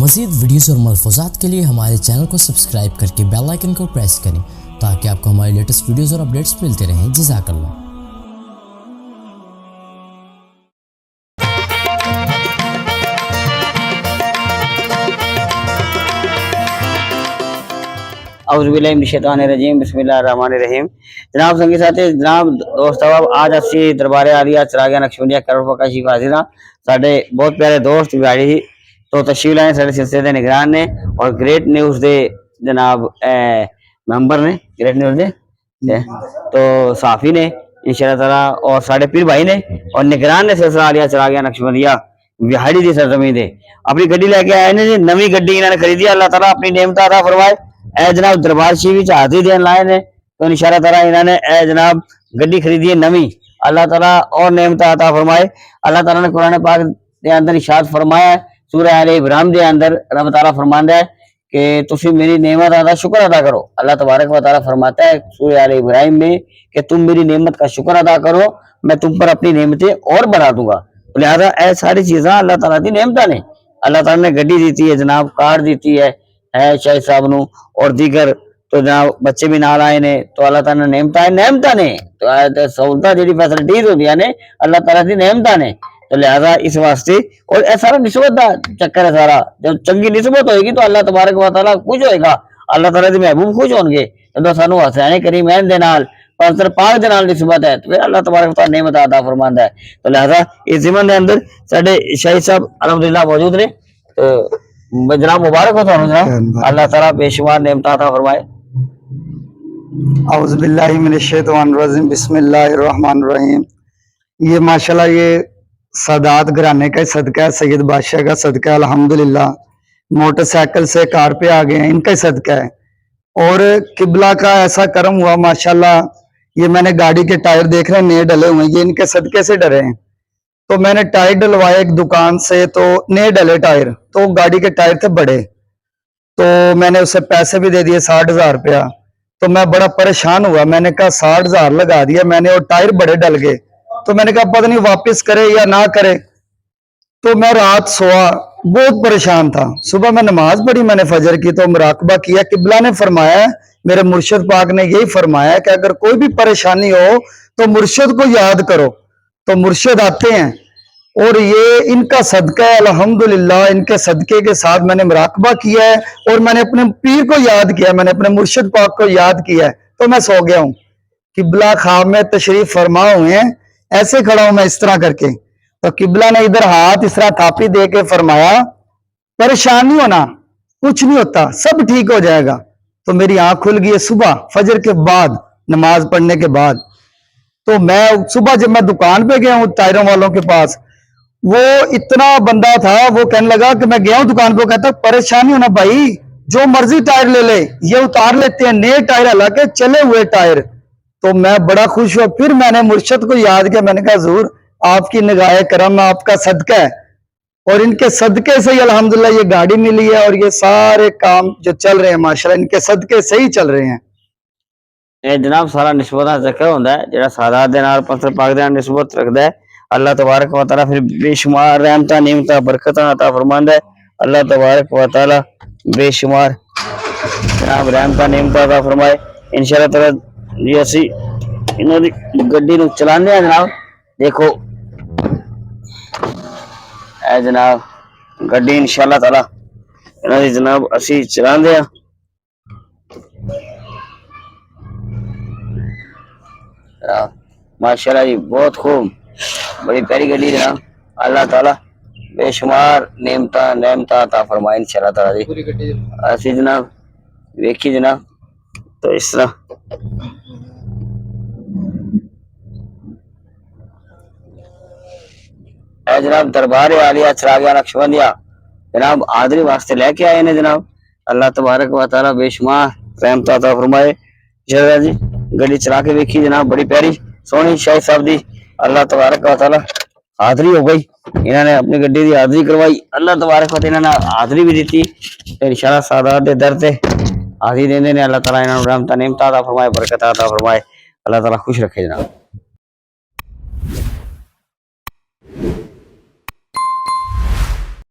مزید ویڈیوز اور ملفوظات کے لیے ہمارے چینل کو سبسکرائب کر کے بیل آئیکن کو پریس کریں تاکہ آپ کو ہماری لیٹسٹ ویڈیوز اور اپڈیٹس ملتے رہیں۔ جزاک اللہ۔ اعوذ باللہ من الشیطان الرجیم، بسم اللہ الرحمن الرحیم۔ جناب سنگی ساتھی، جناب دوست احباب، آج اسی دربار عالیہ چراغیہ نقشبندیہ کروڑ کا شیف حاضر ہاں۔ ساڈے بہت پیارے دوست بہاڑی تو تشریف لائے سارے سلسلے دے نگران نے اور گریٹ نیوز دے جناب ممبر نے، گریٹ نیوز دے تو صحافی نے انشاءاللہ تعالیٰ، اور ساڈے پیر بھائی نے اور نگران نے سلسلہ عالیہ چراغیہ نقشبندیہ بہاڑی دی سرزمین دے اپنی گڈی لے کے آئے نے جی، نویں گڈی انہوں نے خریدی۔ اللہ تعالیٰ اپنی نعمت عطا فرمائے۔ اے جناب دربار شریف حاضری دین لائے نے تو انشاءاللہ تعالیٰ انہوں نے اے جناب گڈی خریدی ہے نویں۔ اللہ تعالیٰ اور نعمت عطا فرمائے۔ اللہ تعالیٰ نے قرآن پاک دے اندر ارشاد فرمایا ہے، سورہ آل عمران دے اندر رب تعالیٰ فرماندا ہے کہ تسی میری نعمت کا شکر ادا کرو۔ اللہ تبارک و تعالیٰ فرماتا ہے سورہ آل عمران میں کہ تم میری نعمت کا شکر ادا کرو، میں تم پر اپنی نعمتیں اور بڑھا دوں گا۔ لہذا اے ساری چیزاں اللہ تعالیٰ دی نعمتاں نے۔ اللہ تعالیٰ نے گڈی دیتی ہے، جناب کار دیتی ہے شاہد صاحب نو، اور دیگر تو جناب بچے بھی نال آئے نے، تو اللہ تعالیٰ نے نعمتاں نے تو سہولتاں جڑی فیسلٹیز ہوندیاں نے اللہ تعالیٰ دی نعمتاں نے۔ تو لہذا اس واسطے، اور اے سارا نسبت دا چکر ہے سارا، جب چنگی نسبت ہوئے گی تو اللہ تبارک و تعالیٰ خوش ہوئے گا، اللہ تعالیٰ دے محبوب خوش ہون گے۔ جب سانو حسین کریمین دے نال پاک پاک دے نال نسبت ہے تو پھر اللہ تبارک و تعالیٰ نعمت عطا فرماندا ہے۔ تو لہذا اس ضمن دے اندر ساڈے شاہد صاحب الحمدللہ موجود نے، تو جناب مبارک ہو تھانوں جناب، اللہ تعالیٰ بے شمار نعمت عطا فرمائے۔ اعوذ باللہ من الشیطان الرجیم، بسم اللہ الرحمن الرحیم۔ یہ ماشاءاللہ یہ سادات گھرانے کا صدقہ ہے، سید بادشاہ کا صدقہ ہے الحمدللہ۔ موٹر سائیکل سے کار پہ آ گئے ہیں، ان کا صدقہ ہے۔ اور قبلہ کا ایسا کرم ہوا ماشاءاللہ، یہ میں نے گاڑی کے ٹائر دیکھ رہے ہیں نئے ڈلے ہوئے ہیں، یہ ان کے صدقے سے ڈرے ہیں۔ تو میں نے ٹائر ڈلوائے ایک دکان سے، تو نئے ڈلے ٹائر، تو گاڑی کے ٹائر تھے بڑے، تو میں نے اسے پیسے بھی دے دیے 60,000 روپیہ۔ تو میں بڑا پریشان ہوا، میں نے کہا 60,000 لگا دیا میں نے اور ٹائر بڑے ڈل گئے، تو میں نے کہا پتہ نہیں واپس کرے یا نہ کرے۔ تو میں رات سوا، بہت پریشان تھا۔ صبح میں نماز پڑھی، میں نے فجر کی، تو مراقبہ کیا۔ قبلہ نے فرمایا، میرے مرشد پاک نے یہی فرمایا کہ اگر کوئی بھی پریشانی ہو تو مرشد کو یاد کرو، تو مرشد آتے ہیں۔ اور یہ ان کا صدقہ ہے الحمدللہ، ان کے صدقے کے ساتھ میں نے مراقبہ کیا ہے اور میں نے اپنے پیر کو یاد کیا، میں نے اپنے مرشد پاک کو یاد کیا ہے، تو میں سو گیا ہوں۔ قبلہ خواب میں تشریف فرما ہوئے ہیں، ایسے کھڑا ہوں میں اس طرح کر کے، تو قبلہ نے ادھر ہاتھ اس طرح تھاپی دے کے فرمایا پریشان نہیں ہونا، کچھ نہیں ہوتا، سب ٹھیک ہو جائے گا۔ تو میری آنکھ کھل گئی صبح فجر کے بعد، نماز پڑھنے کے بعد۔ تو میں صبح جب میں دکان پہ گیا ہوں ٹائروں والوں کے پاس، وہ اتنا بندہ تھا، وہ کہنے لگا کہ میں گیا ہوں دکان پہ، کہتا پریشانی ہونا بھائی، جو مرضی ٹائر لے لے، یہ اتار لیتے ہیں نئے ٹائر، حالانکہ چلے ہوئے ٹائر۔ تو میں بڑا خوش ہوا، پھر میں نے مرشد کو یاد کیا، میں نے کہا حضور آپ کی نگاہ کرم، آپ کا صدقہ ہے، اور ان کے صدقے سے ہی الحمدللہ یہ گاڑی ملی ہے اور یہ سارے کام جو چل رہے ہیں ماشاءاللہ ان کے صدقے سے ہی چل رہے ہیں۔ جناب سارا نسبت کا ذکر ہوندا ہے، جڑا سادات دے نال پتھر پاک دے نال نسبت رکھدا ہے، اللہ تبارک و تعالیٰ پھر بے شمار رحمتاں نعمتاں برکتاں عطا فرماندا ہے۔ اللہ تبارک و تعالیٰ بے شمار جناب رحمتاں نعمتاں عطا فرمائے انشاءاللہ تعالیٰ۔ جی اسی انہاں دی گڈی نو چلاندے ہیں جناب، دیکھو اے جناب گڈی انشاءاللہ تعالیٰ انہاں دی جناب اسی چلاندے ہیں۔ ماشاءاللہ جی بہت خوب، بڑی پیاری گڈی جناب، اللہ تعالیٰ بے شمار نعمتاں عطا فرمائے انشاءاللہ تعالیٰ جی۔ اسی جناب ویکھی جناب، تو اس طرح اے جناب دربار عالیہ چراغیہ نقشبندیہ جناب حاضری واسطے لے کے آئے نے جناب، اللہ تبارک و تعالیٰ بے شمار رحمت عطا فرمائے۔ جی گڈی چلا کے ویکھی جناب، بڑی پیاری سونی شاہد صاحب دی، اللہ تبارک و تعالیٰ حاضری ہو گئی، انہوں نے اپنی گڈی دی حاضری کروائی، اللہ تبارک و تعالیٰ انہوں نے حاضری بھی دیتی، انشاءاللہ سادات دے در تے حاضری دیندے نے، اللہ تعالیٰ انہوں نے رحمتاں نعمتاں عطا فرمائے، برکت عطا فرمائے، اللہ تعالیٰ خوش رکھے جناب۔